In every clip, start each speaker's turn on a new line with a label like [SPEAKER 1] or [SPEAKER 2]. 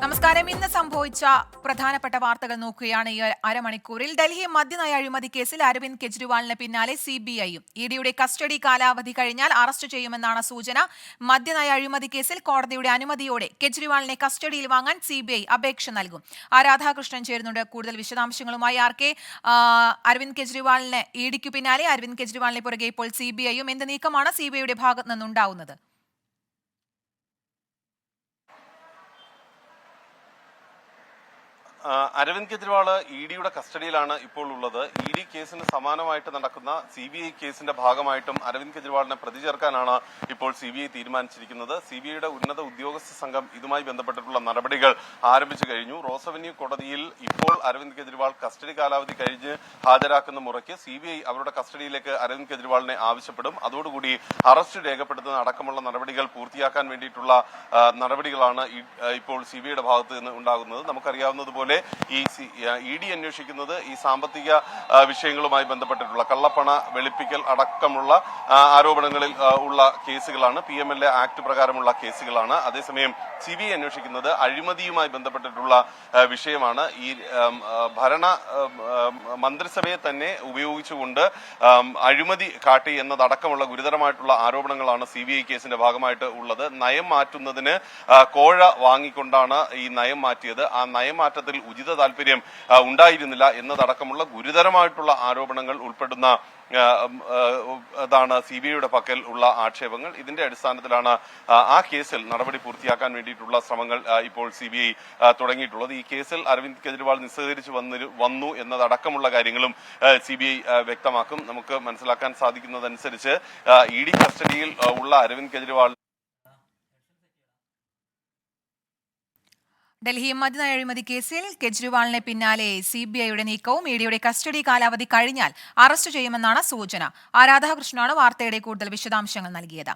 [SPEAKER 1] നമസ്കാരം. ഇന്ന് സംഭവിച്ച പ്രധാനപ്പെട്ട വാർത്തകൾ നോക്കുകയാണ് ഈ അരമണിക്കൂറിൽ. ഡൽഹി മദ്യനയ അഴിമതി കേസിൽ അരവിന്ദ് കെജ്രിവാളിന് പിന്നാലെ സിബിഐയും ഇഡിയുടെ കസ്റ്റഡി കാലാവധി കഴിഞ്ഞാൽ അറസ്റ്റ് ചെയ്യുമെന്നാണ് സൂചന. മദ്യനയ അഴിമതി കേസിൽ കോടതിയുടെ അനുമതിയോടെ കെജ്രിവാളിനെ കസ്റ്റഡിയിൽ വാങ്ങാൻ സിബിഐ അപേക്ഷ നൽകും. രാധാകൃഷ്ണൻ ചേരുന്നുണ്ട് കൂടുതൽ വിശദാംശങ്ങളുമായി. ആർക്കെ, അരവിന്ദ് കെജ്രിവാളിന് ഇഡിക്കു പിന്നാലെ അരവിന്ദ് കെജ്രിവാളിനെ പുറകെ ഇപ്പോൾ സിബിഐയും എന്ത് നീക്കമാണ് സിബിഐയുടെ ഭാഗത്ത് നിന്നുണ്ടാവുന്നത്?
[SPEAKER 2] അരവിന്ദ് കെജ്രിവാൾ ഇഡിയുടെ കസ്റ്റഡിയിലാണ് ഇപ്പോൾ ഉള്ളത്. ഇഡി കേസിന് സമാനമായിട്ട് നടക്കുന്ന സിബിഐ കേസിന്റെ ഭാഗമായിട്ടും അരവിന്ദ് കെജ്രിവാളിനെ പ്രതി ചേർക്കാനാണ് ഇപ്പോൾ സിബിഐ തീരുമാനിച്ചിരിക്കുന്നത്. സിബിഐയുടെ ഉന്നത ഉദ്യോഗസ്ഥ സംഘം ഇതുമായി ബന്ധപ്പെട്ടിട്ടുള്ള നടപടികൾ ആരംഭിച്ചു കഴിഞ്ഞു. റോസ് അവന്യൂ കോടതിയിൽ ഇപ്പോൾ അരവിന്ദ് കെജ്രിവാൾ കസ്റ്റഡി കാലാവധി കഴിഞ്ഞ് ഹാജരാക്കുന്ന മുറയ്ക്ക് സിബിഐ അവരുടെ കസ്റ്റഡിയിലേക്ക് അരവിന്ദ് കെജ്രിവാളിനെ ആവശ്യപ്പെടും. അതോടുകൂടി അറസ്റ്റ് രേഖപ്പെടുത്തുന്ന അടക്കമുള്ള നടപടികൾ പൂർത്തിയാക്കാൻ വേണ്ടിയിട്ടുള്ള നടപടികളാണ് ഇപ്പോൾ സിബിഐയുടെ ഭാഗത്ത് നിന്ന് ഉണ്ടാകുന്നത്. നമുക്കറിയാവുന്നതുപോലെ ഈ ഇഡി അന്വേഷിക്കുന്നത് ഈ സാമ്പത്തിക വിഷയങ്ങളുമായി ബന്ധപ്പെട്ടിട്ടുള്ള കള്ളപ്പണ വെളുപ്പിക്കൽ അടക്കമുള്ള ആരോപണങ്ങളിൽ ഉള്ള കേസുകളാണ്. PMLA ആക്ട് പ്രകാരമുള്ള കേസുകളാണ്. അതേസമയം സിബിഐ അന്വേഷിക്കുന്നത് അഴിമതിയുമായി ബന്ധപ്പെട്ടിട്ടുള്ള വിഷയമാണ്. ഈ ഭരണ മന്ത്രിസഭയെ തന്നെ ഉപയോഗിച്ചുകൊണ്ട് അഴിമതി കാട്ടി എന്നതടക്കമുള്ള ഗുരുതരമായിട്ടുള്ള ആരോപണങ്ങളാണ് സിബിഐ കേസിന്റെ ഭാഗമായിട്ട് ഉള്ളത്. നയം മാറ്റുന്നതിന് കോഴ വാങ്ങിക്കൊണ്ടാണ് ഈ നയം മാറ്റിയത്. ആ നയം മാറ്റത്തിൽ ഉചിത താല്പര്യം ഉണ്ടായിരുന്നില്ല എന്നതടക്കമുള്ള ഗുരുതരമായിട്ടുള്ള ആരോപണങ്ങൾ ഉൾപ്പെടുന്ന താണ് സിബിഐയുടെ പക്കൽ ഉള്ള ആക്ഷേപങ്ങൾ. ഇതിന്റെ അടിസ്ഥാനത്തിലാണ് ആ കേസിൽ നടപടി പൂർത്തിയാക്കാൻ വേണ്ടിയിട്ടുള്ള ശ്രമങ്ങൾ ഇപ്പോൾ സിബിഐ തുടങ്ങിയിട്ടുള്ളത്. ഈ കേസിൽ അരവിന്ദ് കെജ്രിവാൾ നിസ്സഹകരിച്ച് വന്നു എന്നതടക്കമുള്ള കാര്യങ്ങളും സിബിഐ വ്യക്തമാക്കും. നമുക്ക് മനസ്സിലാക്കാൻ സാധിക്കുന്നതനുസരിച്ച് ഇഡി കസ്റ്റഡിയിൽ ഉള്ള അരവിന്ദ് കെജ്രിവാൾ
[SPEAKER 1] ഡൽഹി മദ്യനയ അഴിമതി കേസിൽ കെജ്രിവാളിനെ പിന്നാലെ സിബിഐയുടെ നീക്കവും ഇഡിയുടെ കസ്റ്റഡി കാലാവധി കഴിഞ്ഞാൽ അറസ്റ്റ് ചെയ്യുമെന്നാണ് സൂചന. രാധാകൃഷ്ണനാണ് വാർത്തയുടെ കൂടുതൽ വിശദാംശങ്ങൾ നൽകിയത്.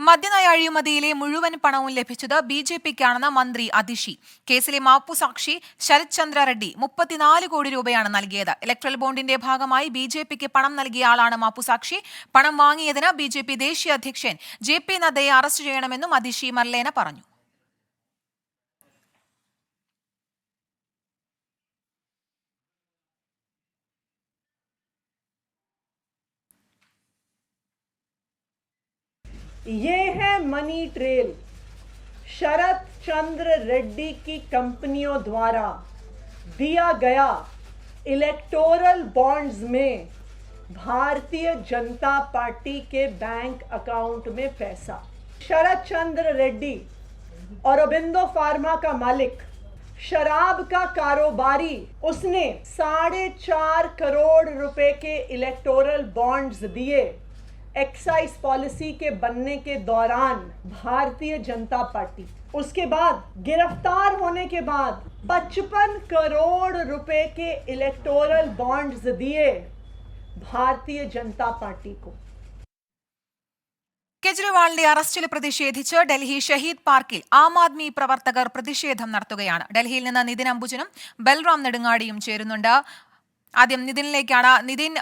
[SPEAKER 1] മദ്യനയ അഴിമതിയിലെ മുഴുവൻ പണവും ലഭിച്ചത് BJPക്കാണെന്ന് മന്ത്രി അതിഷി. കേസിലെ മാപ്പുസാക്ഷി ശരത് ചന്ദ്ര റെഡ്ഡി 34 കോടി രൂപയാണ് നൽകിയത്. ഇലക്ട്രൽ ബോണ്ടിന്റെ ഭാഗമായി BJPക്ക് പണം നൽകിയ ആളാണ് മാപ്പുസാക്ഷി. പണം വാങ്ങിയതിന് BJP ദേശീയ അധ്യക്ഷൻ JP നദ്ദയെ അറസ്റ്റ് ചെയ്യണമെന്നും അതിഷി മർലേന പറഞ്ഞു.
[SPEAKER 3] ये है मनी ट्रेल। शरद चंद्र रेड्डी की कंपनियों द्वारा दिया गया इलेक्टोरल बॉन्ड्स में भारतीय जनता पार्टी के बैंक अकाउंट में पैसा। शरद चंद्र रेड्डी और अरबिंदो फार्मा का मालिक, शराब का कारोबारी, उसने 4.5 करोड़ रुपए के इलेक्टोरल बॉन्ड्स दिए एक्साइज पॉलिसी के बनने के दौरान भारतीय जनता पार्टी। उसके बाद गिरफ्तार होने के बाद 55 करोड़ रुपए के इलेक्टोरल बॉन्ड्स दिए भारतीय जनता पार्टी को।
[SPEAKER 1] കെജ്രിവാളിന്റെ അറസ്റ്റിൽ പ്രതിഷേധിച്ച് ഡൽഹി ഷഹീദ് പാർക്കിൽ ആം ആദ്മി പ്രവർത്തകർ പ്രതിഷേധം നടത്തുകയാണ്. ഡൽഹിയിൽ നിന്ന് നിതിൻ അംബുജനും ബൽറാം നെടുങ്ങാടിയും ചേരുന്നുണ്ട്. ആദ്യം നിതിനിലേക്കാണ്. നിതിൻ,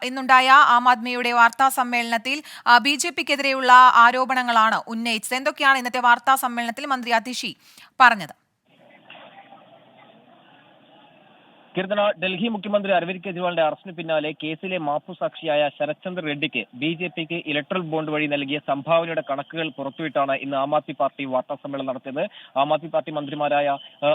[SPEAKER 1] ഇന്നുണ്ടായ ആം ആദ്മിയുടെ വാർത്താ സമ്മേളനത്തിൽ BJPക്കെതിരെയുള്ള ആരോപണങ്ങളാണ് ഉന്നയിച്ചത്. എന്തൊക്കെയാണ് ഇന്നത്തെ വാർത്താ സമ്മേളനത്തിൽ മന്ത്രി അതിഷി പറഞ്ഞത്?
[SPEAKER 4] കീർത്തന, ഡൽഹി മുഖ്യമന്ത്രി അരവിന്ദ് കെജ്രിവാളിന്റെ അറസ്റ്റിന് പിന്നാലെ കേസിലെ മാപ്പുസാക്ഷിയായ ശരത് ചന്ദ്ര റെഡ്ഡിക്ക് BJPക്ക് ഇലക്ട്രൽ ബോണ്ട് വഴി നൽകിയ സംഭാവനയുടെ കണക്കുകൾ പുറത്തുവിട്ടാണ് ഇന്ന് ആം ആദ്മി പാർട്ടി വാർത്താ സമ്മേളനം നടത്തിയത്. ആം ആദ്മി പാർട്ടി മന്ത്രിമാരായ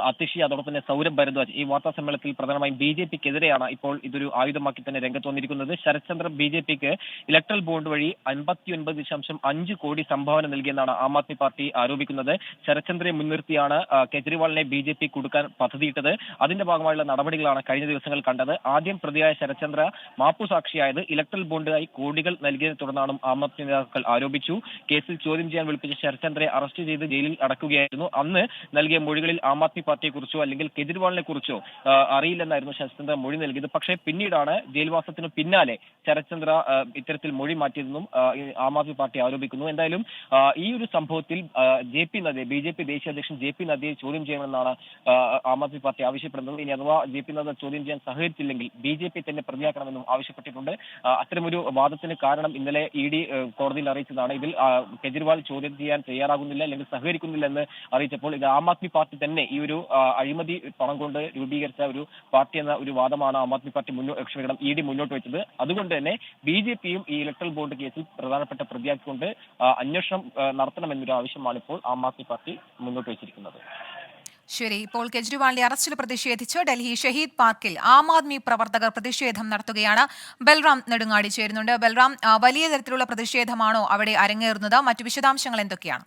[SPEAKER 4] അതിഷി, അതോടൊപ്പം തന്നെ സൗരഭ് ഭരദ്വാജ് ഈ വാർത്താ സമ്മേളനത്തിൽ പ്രധാനമായും BJPക്കെതിരെയാണ് ഇപ്പോൾ ഇതൊരു ആയുധമാക്കി തന്നെ രംഗത്ത് വന്നിരിക്കുന്നത്. ശരത് ചന്ദ്ര BJPക്ക് ഇലക്ട്രൽ ബോണ്ട് വഴി 59.5 കോടി സംഭാവന നൽകിയെന്നാണ് ആം ആദ്മി പാർട്ടി ആരോപിക്കുന്നത്. ശരത് ചന്ദ്രയെ മുൻനിർത്തിയാണ് കെജ്രിവാളിനെ BJP കൊടുക്കാൻ പദ്ധതിയിട്ടത്. അതിന്റെ ഭാഗമായുള്ള നടപടികളാണ് കഴിഞ്ഞ ദിവസങ്ങൾ കണ്ടത്. ആദ്യം പ്രതിയായ ശരത്ചന്ദ്ര മാപ്പുസാക്ഷിയായത് ഇലക്ട്രൽ ബോണ്ടായി കോടികൾ നൽകിയതിനെ തുടർന്നാണ് ആം ആദ്മി നേതാക്കൾ ആരോപിച്ചു. കേസിൽ ചോദ്യം ചെയ്യാൻ വിളിപ്പിച്ച ശരത്ചന്ദ്രയെ അറസ്റ്റ് ചെയ്ത് ജയിലിൽ അടക്കുകയായിരുന്നു. അന്ന് നൽകിയ മൊഴികളിൽ ആം ആദ്മി പാർട്ടിയെക്കുറിച്ചോ അല്ലെങ്കിൽ കെജ്രിവാളിനെ കുറിച്ചോ അറിയില്ലെന്നായിരുന്നു ശരത്ചന്ദ്ര മൊഴി നൽകിയത്. പക്ഷേ പിന്നീടാണ് ജയിൽവാസത്തിന് പിന്നാലെ ശരത്ചന്ദ്ര ഇത്തരത്തിൽ മൊഴി മാറ്റിയതെന്നും ആം ആദ്മി പാർട്ടി ആരോപിക്കുന്നു. എന്തായാലും ഈ ഒരു സംഭവത്തിൽ BJP ദേശീയ അധ്യക്ഷൻ JP നദ്ദയെ ചോദ്യം ചെയ്യണമെന്നാണ് ആം ആദ്മി പാർട്ടി ആവശ്യപ്പെടുന്നത്. ഇനി അഥവാ JP നദ്ദ ചോദ്യം ചെയ്യാൻ സഹകരിച്ചില്ലെങ്കിൽ BJP തന്നെ പ്രതിയാക്കണമെന്നും ആവശ്യപ്പെട്ടിട്ടുണ്ട്. അത്തരമൊരു വാദത്തിന് കാരണം ഇന്നലെ ED കോടതിയിൽ അറിയിച്ചതാണ്. ഇതിൽ കെജ്രിവാൾ ചോദ്യം ചെയ്യാൻ തയ്യാറാകുന്നില്ല അല്ലെങ്കിൽ സഹകരിക്കുന്നില്ല എന്ന് അറിയിച്ചപ്പോൾ ഇത് ആം ആദ്മി പാർട്ടി തന്നെ ഈ ഒരു അഴിമതി പണം കൊണ്ട് രൂപീകരിച്ച ഒരു പാർട്ടി എന്ന ഒരു വാദമാണ് ആം ആദ്മി പാർട്ടി ED മുന്നോട്ട് വെച്ചത്. അതുകൊണ്ട് തന്നെ BJPയും ഈ ഇലക്ട്രൽ ബോണ്ട് കേസിൽ പ്രധാനപ്പെട്ട പ്രതിയാക്കിക്കൊണ്ട് അന്വേഷണം നടത്തണമെന്നൊരു ആവശ്യമാണ് ഇപ്പോൾ ആം ആദ്മി പാർട്ടി മുന്നോട്ട് വെച്ചിരിക്കുന്നത്.
[SPEAKER 1] ശരി, ഇപ്പോൾ കെജ്രിവാളിന്റെ അറസ്റ്റിൽ പ്രതിഷേധിച്ച് ഡൽഹി ഷഹീദ് പാർക്കിൽ ആം ആദ്മി പ്രവർത്തകർ പ്രതിഷേധം നടത്തുകയാണ്. ബൽറാം നെടുങ്ങാടി ചേരുന്നുണ്ട്. ബൽറാം, വലിയ തരത്തിലുള്ള പ്രതിഷേധമാണോ അവിടെ അരങ്ങേറുന്നത്? മറ്റു വിശദാംശങ്ങൾ എന്തൊക്കെയാണ്?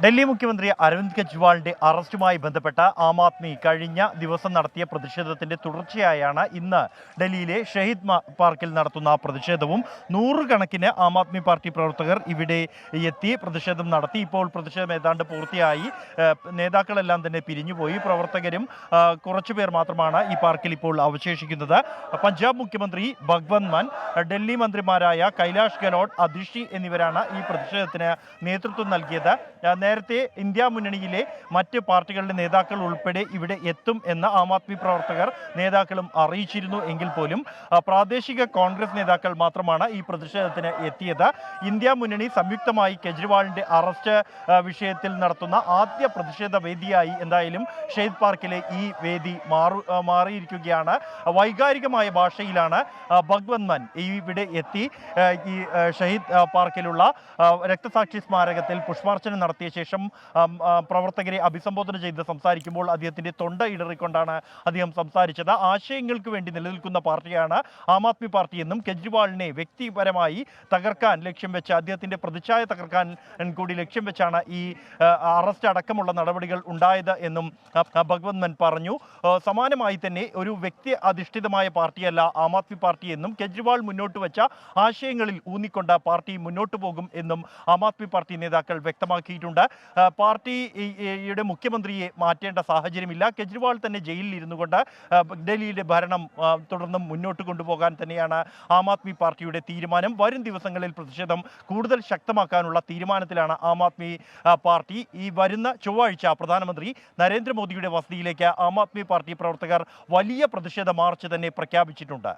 [SPEAKER 5] ഡൽഹി മുഖ്യമന്ത്രി അരവിന്ദ് കെജ്രിവാളിന്റെ അറസ്റ്റുമായി ബന്ധപ്പെട്ട ആം ആദ്മി കഴിഞ്ഞ ദിവസം നടത്തിയ പ്രതിഷേധത്തിന്റെ തുടർച്ചയായാണ് ഇന്ന് ഡൽഹിയിലെ ഷഹീദ് പാർക്കിൽ നടത്തുന്ന പ്രതിഷേധവും. നൂറുകണക്കിന് ആം ആദ്മി പാർട്ടി പ്രവർത്തകർ ഇവിടെ എത്തി പ്രതിഷേധം നടത്തി. ഇപ്പോൾ പ്രതിഷേധം ഏതാണ്ട് പൂർത്തിയായി. നേതാക്കളെല്ലാം തന്നെ പിരിഞ്ഞുപോയി. പ്രവർത്തകരും കുറച്ചുപേർ മാത്രമാണ് ഈ പാർക്കിൽ ഇപ്പോൾ അവശേഷിക്കുന്നത്. പഞ്ചാബ് മുഖ്യമന്ത്രി ഭഗ്വന്ത് മാൻ, ഡൽഹി മന്ത്രിമാരായ കൈലാഷ് ഗെഹ്ലോട്ട്, അതിഷി എന്നിവരാണ് ഈ പ്രതിഷേധത്തിന് നേതൃത്വം നൽകിയത്. നേരത്തെ ഇന്ത്യ മുന്നണിയിലെ മറ്റ് പാർട്ടികളുടെ നേതാക്കൾ ഉൾപ്പെടെ ഇവിടെ എത്തും എന്ന് ആം ആദ്മി പ്രവർത്തകർ നേതാക്കളും അറിയിച്ചിരുന്നു. എങ്കിൽ പോലും പ്രാദേശിക കോൺഗ്രസ് നേതാക്കൾ മാത്രമാണ് ഈ പ്രതിഷേധത്തിന് എത്തിയത്. ഇന്ത്യ മുന്നണി സംയുക്തമായി കെജ്രിവാളിന്റെ അറസ്റ്റ് വിഷയത്തിൽ നടത്തുന്ന ആദ്യ പ്രതിഷേധ വേദിയായി എന്തായാലും ഷഹീദ് പാർക്കിലെ ഈ വേദി മാറിയിരിക്കുകയാണ്. വൈകാരികമായ ഭാഷയിലാണ് ഭഗ്വന്ത് മാൻ ഇവിടെ എത്തി ഈ ഷഹീദ് പാർക്കിലുള്ള രക്തസാക്ഷി സ്മാരകത്തിൽ പുഷ്പാർച്ചന നടത്തിയ ശേഷം പ്രവർത്തകരെ അഭിസംബോധന ചെയ്ത് സംസാരിക്കുമ്പോൾ അദ്ദേഹത്തിന്റെ തൊണ്ട ഇടറിക്കൊണ്ടാണ് അദ്ദേഹം സംസാരിച്ചത്. ആശയങ്ങൾക്ക് വേണ്ടി നിലനിൽക്കുന്ന പാർട്ടിയാണ് ആം ആദ്മി പാർട്ടി എന്നും കെജ്രിവാളിനെ വ്യക്തിപരമായി തകർക്കാൻ ലക്ഷ്യം വെച്ച്, അദ്ദേഹത്തിന്റെ പ്രതിച്ഛായ തകർക്കാൻ കൂടി ലക്ഷ്യം വെച്ചാണ് ഈ അറസ്റ്റ് അടക്കമുള്ള നടപടികൾ ഉണ്ടായത് എന്നും ഭഗ്വന്ത് മാൻ പറഞ്ഞു. സമാനമായി തന്നെ ഒരു വ്യക്തി അധിഷ്ഠിതമായ പാർട്ടിയല്ല ആം ആദ്മി പാർട്ടി എന്നും കെജ്രിവാൾ മുന്നോട്ട് വെച്ച ആശയങ്ങളിൽ ഊന്നിക്കൊണ്ട് പാർട്ടി മുന്നോട്ട് പോകും എന്നും ആം ആദ്മി പാർട്ടി നേതാക്കൾ വ്യക്തമാക്കിയിട്ടുണ്ട്. പാർട്ടിയുടെ മുഖ്യമന്ത്രിയെ മാറ്റേണ്ട സാഹചര്യമില്ല. കെജ്രിവാൾ തന്നെ ജയിലിൽ ഇരുന്നു കൊണ്ട് ഡൽഹിയിലെ ഭരണം തുടർന്നും മുന്നോട്ട് കൊണ്ടുപോകാൻ തന്നെയാണ് ആം ആദ്മി പാർട്ടിയുടെ തീരുമാനം. വരും ദിവസങ്ങളിൽ പ്രതിഷേധം കൂടുതൽ ശക്തമാക്കാനുള്ള തീരുമാനത്തിലാണ് ആം ആദ്മി പാർട്ടി. ഈ വരുന്ന ചൊവ്വാഴ്ച പ്രധാനമന്ത്രി നരേന്ദ്രമോദിയുടെ വസതിയിലേക്ക് ആം ആദ്മി പാർട്ടി പ്രവർത്തകർ വലിയ പ്രതിഷേധ മാർച്ച് തന്നെ പ്രഖ്യാപിച്ചിട്ടുണ്ട്.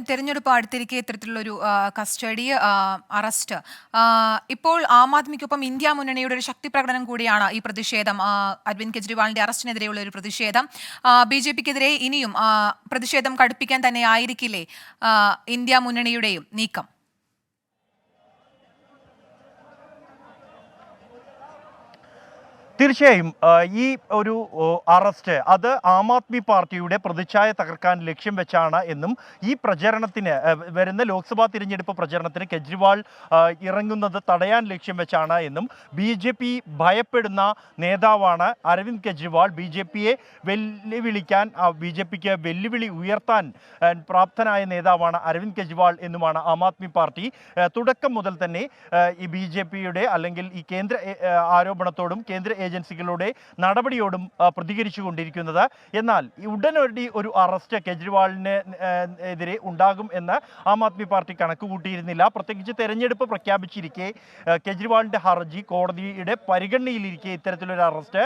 [SPEAKER 1] തെരഞ്ഞെടുപ്പ് അടുത്തിരിക്കെ ഇത്തരത്തിലുള്ളൊരു കസ്റ്റഡി അറസ്റ്റ് ഇപ്പോൾ ആം ആദ്മിക്കൊപ്പം ഇന്ത്യ മുന്നണിയുടെ ഒരു ശക്തി പ്രകടനം കൂടിയാണ് ഈ പ്രതിഷേധം. അരവിന്ദ് കെജ്രിവാളിന്റെ അറസ്റ്റിനെതിരെയുള്ള ഒരു പ്രതിഷേധം. BJPക്കെതിരെ ഇനിയും പ്രതിഷേധം കടുപ്പിക്കാൻ തന്നെ ആയിരിക്കില്ലേ ഇന്ത്യ മുന്നണിയുടെയും നീക്കം?
[SPEAKER 5] തീർച്ചയായും ഈ ഒരു അറസ്റ്റ് അത് ആം ആദ്മി പാർട്ടിയുടെ പ്രതിച്ഛായ തകർക്കാൻ ലക്ഷ്യം വെച്ചാണ് എന്നും ഈ പ്രചരണത്തിന് വരുന്ന ലോക്സഭാ തിരഞ്ഞെടുപ്പ് പ്രചരണത്തിന് കെജ്രിവാൾ ഇറങ്ങുന്നത് തടയാൻ ലക്ഷ്യം വെച്ചാണ് എന്നും BJP ഭയപ്പെടുന്ന നേതാവാണ് അരവിന്ദ് കെജ്രിവാൾ. BJPയെ വെല്ലുവിളിക്കാൻ BJPക്ക് വെല്ലുവിളി ഉയർത്താൻ പ്രാപ്തനായ നേതാവാണ് അരവിന്ദ് കെജ്രിവാൾ എന്നുമാണ് ആം ആദ്മി പാർട്ടി തുടക്കം മുതൽ തന്നെ ഈ BJPയുടെ അല്ലെങ്കിൽ ഈ കേന്ദ്ര ആരോപണത്തോടും കേന്ദ്ര ഏജൻസികളുടെ നടപടിയോടും പ്രതികരിച്ചു കൊണ്ടിരിക്കുന്നത്. എന്നാൽ ഉടനടി ഒരു അറസ്റ്റ് കെജ്രിവാളിന് എതിരെ ഉണ്ടാകും എന്ന് ആം ആദ്മി പാർട്ടി കണക്ക് കൂട്ടിയിരുന്നില്ല. പ്രത്യേകിച്ച് തെരഞ്ഞെടുപ്പ് പ്രഖ്യാപിച്ചിരിക്കെ കെജ്രിവാളിന്റെ ഹർജി കോടതിയുടെ പരിഗണനയിലിരിക്കെ ഇത്തരത്തിലൊരു അറസ്റ്റ്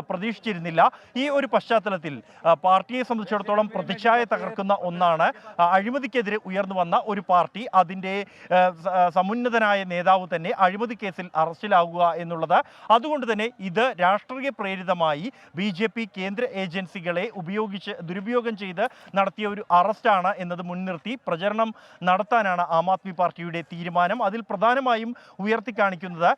[SPEAKER 5] പ്രതീക്ഷിച്ചിരുന്നില്ല. ഈ ഒരു പശ്ചാത്തലത്തിൽ പാർട്ടിയെ സംബന്ധിച്ചിടത്തോളം പ്രതിച്ഛായ തകർക്കുന്ന ഒന്നാണ് അഴിമതിക്കെതിരെ ഉയർന്നു വന്ന ഒരു പാർട്ടി, അതിൻ്റെ സമുന്നതനായ നേതാവ് തന്നെ അഴിമതി കേസിൽ അറസ്റ്റിലാവുക എന്നുള്ളത്. അതുകൊണ്ട് തന്നെ ഇത് രാഷ്ട്രീയ പ്രേരിതമായി BJP കേന്ദ്ര ഏജൻസികളെ ദുരുപയോഗം ചെയ്ത് നടത്തിയ ഒരു അറസ്റ്റാണ് എന്നത് മുൻനിർത്തി പ്രചരണം നടത്താനാണ് ആം ആദ്മി പാർട്ടിയുടെ തീരുമാനം. അതിൽ പ്രധാനമായും ഉയർത്തിക്കാണിക്കുന്നത്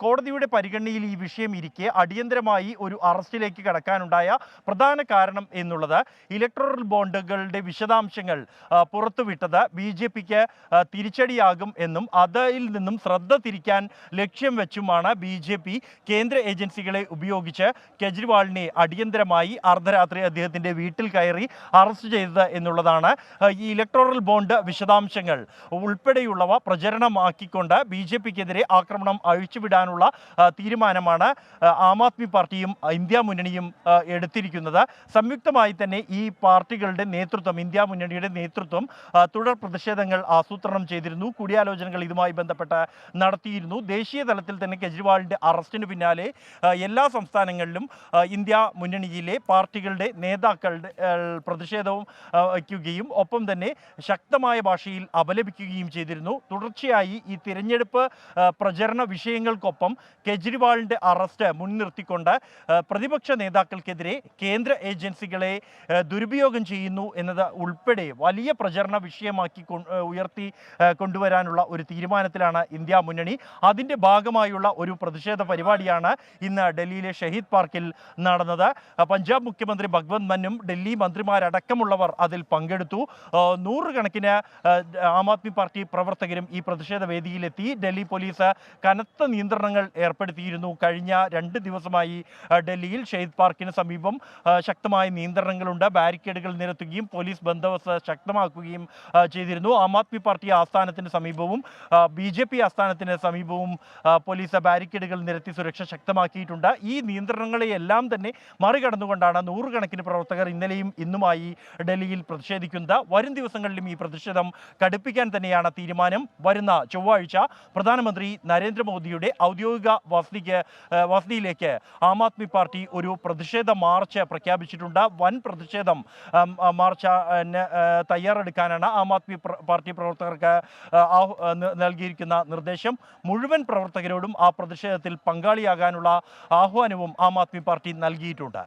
[SPEAKER 5] കോടതിയുടെ പരിഗണനയിൽ ഈ വിഷയം ഇരിക്കെ അടിയന്തരമായി ഒരു അറസ്റ്റിലേക്ക് കടക്കാനുണ്ടായ പ്രധാന കാരണം എന്നുള്ളത് ഇലക്ട്രൽ ബോണ്ടുകളുടെ വിശദാംശങ്ങൾ പുറത്തുവിട്ടത് BJPക്ക് തിരിച്ചടിയാകും എന്നും അതിൽ നിന്നും ശ്രദ്ധ തിരിക്കാൻ ലക്ഷ്യം വെച്ചുമാണ് BJP കേന്ദ്ര ഏജൻസികളെ ഉപയോഗിച്ച് കെജ്രിവാളിനെ അടിയന്തരമായി അർദ്ധരാത്രി അദ്ദേഹത്തിൻ്റെ വീട്ടിൽ കയറി അറസ്റ്റ് ചെയ്തത് എന്നുള്ളതാണ്. ഈ ഇലക്ടോറൽ ബോണ്ട് വിശദാംശങ്ങൾ ഉൾപ്പെടെയുള്ളവ പ്രചരണമാക്കിക്കൊണ്ട് BJPക്കെതിരെ ആക്രമണം അഴിച്ചുവിടാനുള്ള തീരുമാനമാണ് ആം ആദ്മി പാർട്ടിയും ഇന്ത്യ മുന്നണിയും എടുത്തിരിക്കുന്നത്. സംയുക്തമായി തന്നെ ഈ പാർട്ടികളുടെ നേതൃത്വം, ഇന്ത്യ മുന്നണിയുടെ നേതൃത്വം തുടർ പ്രതിഷേധങ്ങൾ ആസൂത്രണം ചെയ്തിരുന്നു. കൂടിയാലോചനകൾ ഇതുമായി ബന്ധപ്പെട്ട് നടത്തിയിരുന്നു. ദേശീയ തലത്തിൽ തന്നെ കെജ്രിവാളിൻ്റെ അറസ്റ്റിന് പിന്നാലെ എല്ലാ സംസ്ഥാനങ്ങളിലും ഇന്ത്യ മുന്നണിയിലെ പാർട്ടികളുടെ നേതാക്കളുടെ പ്രതിഷേധവും വയ്ക്കുകയും ഒപ്പം തന്നെ ശക്തമായ ഭാഷയിൽ അപലപിക്കുകയും ചെയ്തിരുന്നു. തുടർച്ചയായി ഈ തിരഞ്ഞെടുപ്പ് പ്രചരണ വിഷയങ്ങൾക്കൊപ്പം കെജ്രിവാളിൻ്റെ അറസ്റ്റ് മുൻനിർത്തിക്കൊണ്ട് പ്രതിപക്ഷ നേതാക്കൾക്കെതിരെ കേന്ദ്ര ഏജൻസികളെ ദുരുപയോഗം ചെയ്യുന്നു എന്നത് ഉൾപ്പെടെ വലിയ പ്രചരണ വിഷയമാക്കി ഉയർത്തി കൊണ്ടുവരാനുള്ള ഒരു തീരുമാനത്തിലാണ് ഇന്ത്യ മുന്നണി. അതിൻ്റെ ഭാഗമായുള്ള ഒരു പ്രതിഷേധ പരിപാടിയാണ് ഇന്ന് ഡൽഹിയിലെ ഷഹീദ് പാർക്കിൽ നടന്നത്. പഞ്ചാബ് മുഖ്യമന്ത്രി ഭഗവന്ത് മാനും ഡൽഹി മന്ത്രിമാരടക്കമുള്ളവർ അതിൽ പങ്കെടുത്തു. നൂറുകണക്കിന് ആം ആദ്മി പാർട്ടി പ്രവർത്തകരും ഈ പ്രതിഷേധ വേദിയിലെത്തി. ഡൽഹി പോലീസ് കനത്ത നിയന്ത്രണങ്ങൾ ഏർപ്പെടുത്തിയിരുന്നു. കഴിഞ്ഞ 2 ദിവസമായി ഡൽഹിയിൽ ഷഹീദ് പാർക്കിന് സമീപം ശക്തമായ നിയന്ത്രണങ്ങളുണ്ട്. ബാരിക്കേഡുകൾ നിരത്തുകയും പോലീസ് ബന്ദോബസ്ത് ശക്തമാക്കുകയും ചെയ്തിരുന്നു. Aam Aadmi party ആസ്ഥാനത്തിന് സമീപവും BJP ആസ്ഥാനത്തിന് സമീപവും police ബാരിക്കേഡുകൾ നിരത്തി സുരക്ഷ ശക്തമാക്കിയിട്ടുണ്ട്. ഈ നിയന്ത്രണങ്ങളെയെല്ലാം തന്നെ മറികടന്നുകൊണ്ടാണ് നൂറുകണക്കിന് പ്രവർത്തകർ ഇന്നലെയും ഇന്നുമായി ഡൽഹിയിൽ പ്രതിഷേധിക്കുന്നത്. വരും ദിവസങ്ങളിലും ഈ പ്രതിഷേധം കടുപ്പിക്കാൻ തന്നെയാണ് തീരുമാനം. വരുന്ന ചൊവ്വാഴ്ച പ്രധാനമന്ത്രി നരേന്ദ്രമോദിയുടെ ഔദ്യോഗിക വസതിയിലേക്ക് ആം ആദ്മി പാർട്ടി ഒരു പ്രതിഷേധ മാർച്ച് പ്രഖ്യാപിച്ചിട്ടുണ്ട്. വൻ പ്രതിഷേധം മാർച്ച് തയ്യാറെടുക്കാനാണ് ആം ആദ്മി പാർട്ടി പ്രവർത്തകർക്ക് നൽകിയിരിക്കുന്ന നിർദ്ദേശം. മുഴുവൻ പ്രവർത്തകരോടും ആ പ്രതിഷേധത്തിൽ പങ്കാളിയാകാനുള്ള ആഹ്വാനവും ആം ആദ്മി പാർട്ടി നൽകിയിട്ടുണ്ട്.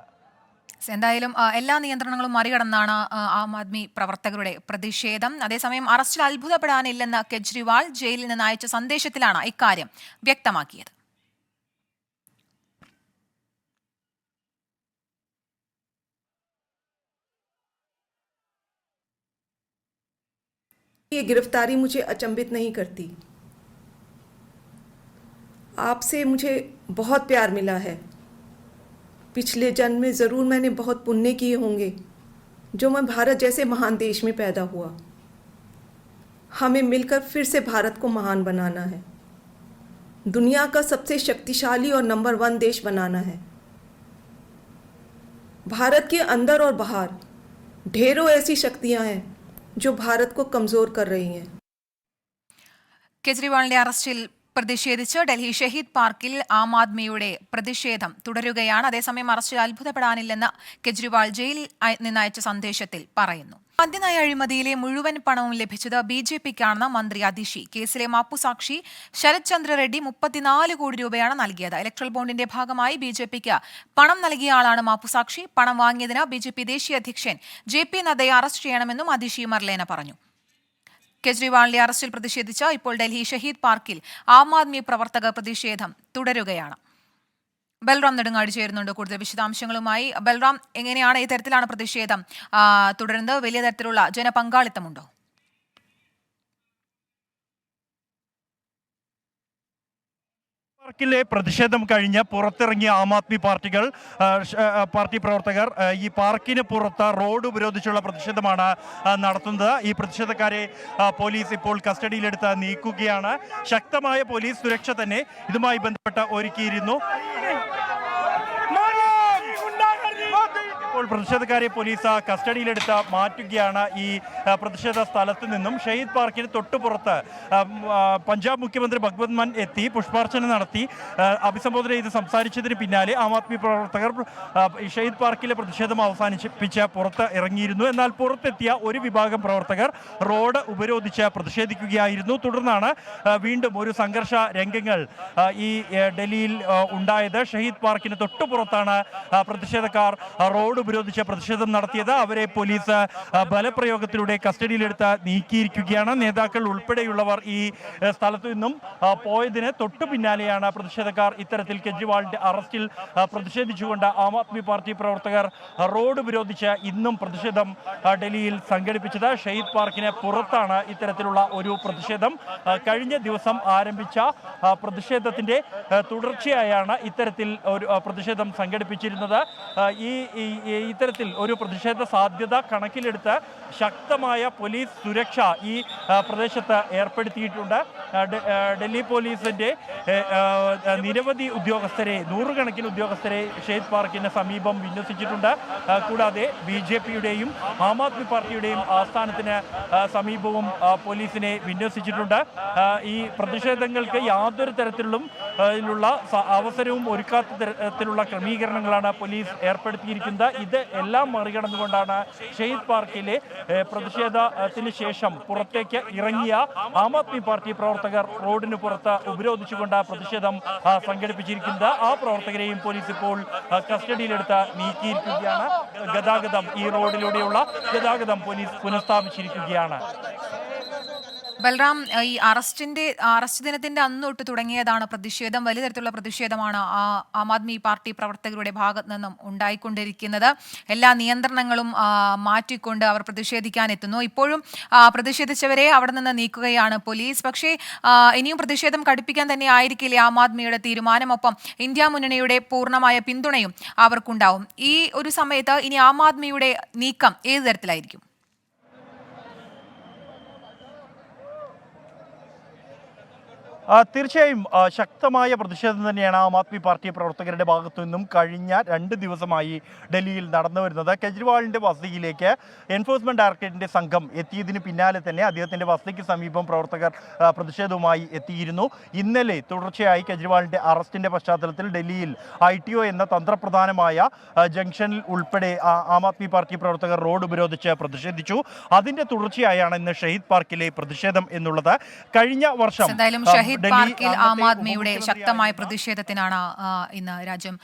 [SPEAKER 1] എന്തായാലും എല്ലാ നിയന്ത്രണങ്ങളും മറികടന്നാണ് ആം ആദ്മി പ്രവർത്തകരുടെ പ്രതിഷേധം. അതേസമയം അറസ്റ്റിൽ അത്ഭുതപ്പെടാനില്ലെന്ന് കെജ്രിവാൾ ജയിലിൽ നിന്ന് അയച്ച സന്ദേശത്തിലാണ് ഇക്കാര്യം വ്യക്തമാക്കിയത്.
[SPEAKER 6] ये गिरफ्तारी मुझे अचंभित नहीं करती। आपसे मुझे बहुत प्यार मिला है। पिछले जन्म में ज़रूर मैंने बहुत पुण्य किए होंगे जो मैं भारत जैसे महान देश में पैदा हुआ। हमें मिलकर फिर से भारत को महान बनाना है, दुनिया का सबसे शक्तिशाली और नंबर 1 देश बनाना है। भारत के अंदर और बाहर ढेरों ऐसी शक्तियां हैं जो भारत को कमजोर कर रही हैं।
[SPEAKER 1] കെജ്രിവാളിന്റെ അറസ്റ്റിൽ പ്രതിഷേധിച്ച് ഡൽഹി ഷഹീദ് പാർക്കിൽ ആം ആദ്മിയുടെ പ്രതിഷേധം തുടരുകയാണ്. അതേസമയം അറസ്റ്റിൽ അത്ഭുതപ്പെടാനില്ലെന്ന് കെജ്രിവാൾ ജയിലിൽ നിന്ന് അയച്ച സന്ദേശത്തിൽ പറയുന്നു. മദ്യനയ അഴിമതിയിലെ മുഴുവൻ പണവും ലഭിച്ചത് BJPക്കാണെന്ന് മന്ത്രി അതിഷി. കേസിലെ മാപ്പുസാക്ഷി ശരത് ചന്ദ്ര റെഡ്ഡി 34 കോടി രൂപയാണ് നൽകിയത്. ഇലക്ട്രൽ ബോണ്ടിന്റെ ഭാഗമായി BJPക്ക് പണം നൽകിയ ആളാണ് മാപ്പുസാക്ഷി. പണം വാങ്ങിയതിന് BJP ദേശീയ അധ്യക്ഷൻ JP നദ്ദയെ അറസ്റ്റ് ചെയ്യണമെന്നും അതിഷി മർലേന പറഞ്ഞു. കെജ്രിവാളിന്റെ അറസ്റ്റിൽ പ്രതിഷേധിച്ച് ഇപ്പോൾ ഡൽഹി ഷഹീദ് പാർക്കിൽ ആം ആദ്മി പ്രവർത്തകർ പ്രതിഷേധം തുടരുകയാണ്. ബൽറാം നെടുങ്ങാടി ചേരുന്നുണ്ട് കൂടുതൽ വിശദാംശങ്ങളുമായി. ബൽറാം, എങ്ങനെയാണ് ഈ തരത്തിലാണ് പ്രതിഷേധം തുടരുന്നത്? വലിയ തരത്തിലുള്ള ജനപങ്കാളിത്തമുണ്ടോ?
[SPEAKER 5] പാർക്കിലെ പ്രതിഷേധം കഴിഞ്ഞ് പുറത്തിറങ്ങിയ ആം ആദ്മി പാർട്ടി പ്രവർത്തകർ ഈ പാർക്കിന് പുറത്ത് റോഡ് ഉപരോധിച്ചുള്ള പ്രതിഷേധമാണ് നടത്തുന്നത്. ഈ പ്രതിഷേധക്കാരെ പോലീസ് ഇപ്പോൾ കസ്റ്റഡിയിലെടുത്ത് നീക്കുകയാണ്. ശക്തമായ പോലീസ് സുരക്ഷ തന്നെ ഇതുമായി ബന്ധപ്പെട്ട് ഒരുക്കിയിരുന്നു. ഇപ്പോൾ പ്രതിഷേധക്കാരെ പോലീസ് കസ്റ്റഡിയിലെടുത്ത് മാറ്റുകയാണ്. ഈ പ്രതിഷേധ സ്ഥലത്ത് നിന്നും ഷഹീദ് പാർക്കിന് തൊട്ടുപുറത്ത് പഞ്ചാബ് മുഖ്യമന്ത്രി ഭഗവന്ത് മാൻ എത്തി പുഷ്പാർച്ചന നടത്തി അഭിസംബോധന ചെയ്ത് സംസാരിച്ചതിന് പിന്നാലെ ആം ആദ്മി പ്രവർത്തകർ ഷഹീദ് പാർക്കിലെ പ്രതിഷേധം അവസാനിപ്പിച്ച് പുറത്ത് ഇറങ്ങിയിരുന്നു. എന്നാൽ പുറത്തെത്തിയ ഒരു വിഭാഗം പ്രവർത്തകർ റോഡ് ഉപരോധിച്ച് പ്രതിഷേധിക്കുകയായിരുന്നു. തുടർന്നാണ് വീണ്ടും ഒരു സംഘർഷ രംഗങ്ങൾ ഈ ഡൽഹിയിൽ ഉണ്ടായത്. ഷഹീദ് പാർക്കിന് തൊട്ടുപുറത്താണ് പ്രതിഷേധക്കാർ റോഡ് ഉപരോധിച്ച പ്രതിഷേധം നടത്തിയത്. അവരെ പോലീസ് ബലപ്രയോഗത്തിലൂടെ കസ്റ്റഡിയിലെടുത്ത് നീക്കിയിരിക്കുകയാണ്. നേതാക്കൾ ഉൾപ്പെടെയുള്ളവർ ഈ സ്ഥലത്തു നിന്നും പോയതിന് തൊട്ടു പിന്നാലെയാണ് പ്രതിഷേധക്കാർ ഇത്തരത്തിൽ കെജ്രിവാളിന്റെ അറസ്റ്റിൽ പ്രതിഷേധിച്ചുകൊണ്ട് ആം ആദ്മി പാർട്ടി പ്രവർത്തകർ റോഡ് ഉപരോധിച്ച് ഇന്നും പ്രതിഷേധം ഡൽഹിയിൽ സംഘടിപ്പിച്ചത്. ഷഹീദ് പാർക്കിന് പുറത്താണ് ഇത്തരത്തിലുള്ള ഒരു പ്രതിഷേധം. കഴിഞ്ഞ ദിവസം ആരംഭിച്ച പ്രതിഷേധത്തിന്റെ തുടർച്ചയായാണ് ഇത്തരത്തിൽ ഒരു പ്രതിഷേധം സംഘടിപ്പിച്ചിരുന്നത്. ഇത്തരത്തിൽ ഒരു പ്രതിഷേധ സാധ്യത കണക്കിലെടുത്ത് ശക്തമായ പോലീസ് സുരക്ഷ ഈ പ്രദേശത്ത് ഏർപ്പെടുത്തിയിട്ടുണ്ട്. ഡൽഹി പോലീസിന്റെ നിരവധി ഉദ്യോഗസ്ഥരെ, നൂറുകണക്കിന് ഉദ്യോഗസ്ഥരെ ഷഹീദ് പാർക്കിന് സമീപം വിന്യസിച്ചിട്ടുണ്ട്. കൂടാതെ BJPയുടെയും ആം ആദ്മി പാർട്ടിയുടെയും ആസ്ഥാനത്തിന് സമീപവും പോലീസിനെ വിന്യസിച്ചിട്ടുണ്ട്. ഈ പ്രതിഷേധങ്ങൾക്ക് യാതൊരു തരത്തിലുള്ള അവസരവും ഒരുക്കാത്ത തരത്തിലുള്ള ക്രമീകരണങ്ങളാണ് പോലീസ് ഏർപ്പെടുത്തിയിരിക്കുന്നത്. ഇത് എല്ലാം മറികടന്നുകൊണ്ടാണ് ഷഹീദ് പാർക്കിലെ പ്രതിഷേധത്തിന് ശേഷം പുറത്തേക്ക് ഇറങ്ങിയ ആം ആദ്മി പാർട്ടി പ്രവർത്തകർ റോഡിന് പുറത്ത് ഉപരോധിച്ചുകൊണ്ട് പ്രതിഷേധം സംഘടിപ്പിച്ചിരിക്കുന്നത്. ആ പ്രവർത്തകരെയും പോലീസ് ഇപ്പോൾ കസ്റ്റഡിയിലെടുത്ത് നീക്കിയിരിക്കുകയാണ്. ഈ റോഡിലൂടെയുള്ള ഗതാഗതം പോലീസ് പുനഃസ്ഥാപിച്ചിരിക്കുകയാണ്.
[SPEAKER 1] ബൽറാം, ഈ അറസ്റ്റ് ദിനത്തിന്റെ അന്ന് തൊട്ട് തുടങ്ങിയതാണ് പ്രതിഷേധം. വലിയ തരത്തിലുള്ള പ്രതിഷേധമാണ് ആം ആദ്മി പാർട്ടി പ്രവർത്തകരുടെ ഭാഗത്ത് നിന്നും ഉണ്ടായിക്കൊണ്ടിരിക്കുന്നത്. എല്ലാ നിയന്ത്രണങ്ങളും മാറ്റിക്കൊണ്ട് അവർ പ്രതിഷേധിക്കാൻ എത്തുന്നു. ഇപ്പോഴും പ്രതിഷേധിച്ചവരെ അവിടെ നിന്ന് നീക്കുകയാണ് പോലീസ്. പക്ഷേ ഇനിയും പ്രതിഷേധം കടുപ്പിക്കാൻ തന്നെ ആയിരിക്കില്ലേ ആം ആദ്മിയുടെ തീരുമാനം. ഒപ്പം ഇന്ത്യ മുന്നണിയുടെ പൂർണ്ണമായ പിന്തുണയും അവർക്കുണ്ടാവും. ഈ ഒരു സമയത്ത് ഇനി ആം ആദ്മിയുടെ നീക്കം ഏത് തരത്തിലായിരിക്കും?
[SPEAKER 5] തീർച്ചയായും ശക്തമായ പ്രതിഷേധം തന്നെയാണ് ആം ആദ്മി പാർട്ടി പ്രവർത്തകരുടെ ഭാഗത്തു നിന്നും കഴിഞ്ഞ 2 ദിവസമായി ഡൽഹിയിൽ നടന്നു വരുന്നത്. കെജ്രിവാളിന്റെ വസതിയിലേക്ക് എൻഫോഴ്സ്മെന്റ് ഡയറക്ടറേറ്റിന്റെ സംഘം എത്തിയതിന് പിന്നാലെ തന്നെ അദ്ദേഹത്തിന്റെ വസതിക്ക് സമീപം പ്രവർത്തകർ പ്രതിഷേധവുമായി എത്തിയിരുന്നു. ഇന്നലെ തുടർച്ചയായി കെജ്രിവാളിന്റെ അറസ്റ്റിന്റെ പശ്ചാത്തലത്തിൽ ഡൽഹിയിൽ ITO എന്ന തന്ത്രപ്രധാനമായ ജംഗ്ഷനിൽ ഉൾപ്പെടെ ആം ആദ്മി പാർട്ടി പ്രവർത്തകർ റോഡ് ഉപരോധിച്ച് പ്രതിഷേധിച്ചു. അതിന്റെ തുടർച്ചയായാണ് ഇന്ന് ഷഹീദ് പാർക്കിലെ പ്രതിഷേധം എന്നുള്ളത്. കഴിഞ്ഞ വർഷം
[SPEAKER 1] പാർക്കിൽ ആം ആദ്മിയുടെ ശക്തമായ പ്രതിഷേധത്തിനാണ് ഇന്ന് രാജ്യം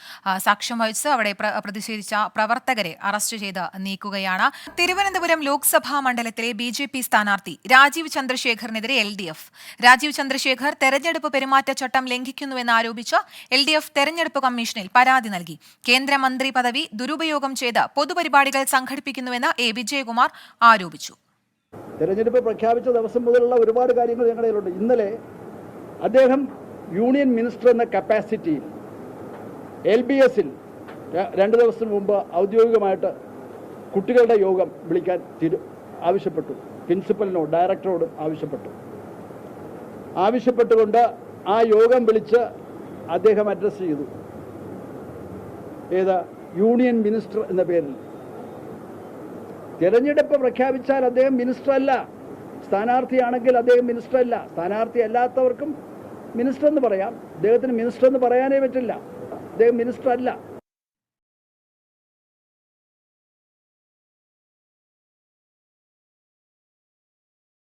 [SPEAKER 1] സാക്ഷ്യം വഹിച്ചത്. അവിടെ പ്രതിഷേധിച്ച പ്രവർത്തകരെ അറസ്റ്റ് ചെയ്ത് നീക്കുകയാണ്. തിരുവനന്തപുരം ലോക്സഭാ മണ്ഡലത്തിലെ BJP സ്ഥാനാർത്ഥി രാജീവ് ചന്ദ്രശേഖറിനെതിരെ LDF. രാജീവ് ചന്ദ്രശേഖർ തെരഞ്ഞെടുപ്പ് പെരുമാറ്റച്ചട്ടം ലംഘിക്കുന്നുവെന്ന് ആരോപിച്ച് LDF തെരഞ്ഞെടുപ്പ് കമ്മീഷനിൽ പരാതി നൽകി. കേന്ദ്രമന്ത്രി പദവി ദുരുപയോഗം ചെയ്ത് പൊതുപരിപാടികൾ സംഘടിപ്പിക്കുന്നുവെന്ന് A. വിജയകുമാർ ആരോപിച്ചു.
[SPEAKER 7] തെരഞ്ഞെടുപ്പ് പ്രഖ്യാപിച്ച ദിവസം മുതലുള്ള ഒരുപാട് കാര്യങ്ങൾ ഞങ്ങളുടെ കയ്യിലുണ്ട്. ഇന്നലെ അദ്ദേഹം യൂണിയൻ മിനിസ്റ്റർ എന്ന കപ്പാസിറ്റിയിൽ LBSൽ 2 ദിവസത്തിന് മുമ്പ് ഔദ്യോഗികമായിട്ട് കുട്ടികളുടെ യോഗം വിളിക്കാൻ ആവശ്യപ്പെട്ടു. പ്രിൻസിപ്പലിനോട് ഡയറക്ടറോടും ആവശ്യപ്പെട്ടുകൊണ്ട് ആ യോഗം വിളിച്ച് അദ്ദേഹം അഡ്രസ്സ് ചെയ്തു. യൂണിയൻ മിനിസ്റ്റർ എന്ന പേരിൽ. തെരഞ്ഞെടുപ്പ് പ്രഖ്യാപിച്ചാൽ അദ്ദേഹം മിനിസ്റ്റർ അല്ല. സ്ഥാനാർത്ഥിയാണെങ്കിൽ അദ്ദേഹം മിനിസ്റ്റർ അല്ല. സ്ഥാനാർത്ഥി അല്ലാത്തവർക്കും മിനിസ്റ്റർ എന്ന് പറയാം. അദ്ദേഹത്തിന് മിനിസ്റ്റർ എന്ന് പറയാനേ പറ്റില്ല. അദ്ദേഹം മിനിസ്റ്റർ അല്ല.